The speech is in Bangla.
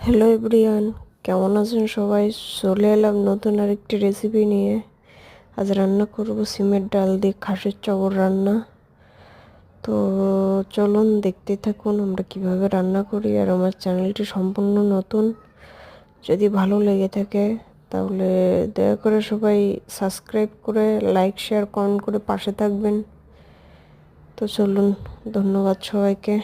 হ্যালো এভরিওয়ান, কেমন আছেন সবাই? চলে এলাম নতুন আরেকটি রেসিপি নিয়ে। আজ রান্না করব সিমের ডাল দিয়ে খাসির চবর রান্না। তো চলুন দেখতে থাকুন আমরা কিভাবে রান্না করি। আর আমার চ্যানেলটি সম্পূর্ণ নতুন, যদি ভালো লেগে থাকে তাহলে দয়া করে সবাই সাবস্ক্রাইব করে লাইক শেয়ার কমেন্ট করে পাশে থাকবেন। তো চলুন, ধন্যবাদ সবাইকে।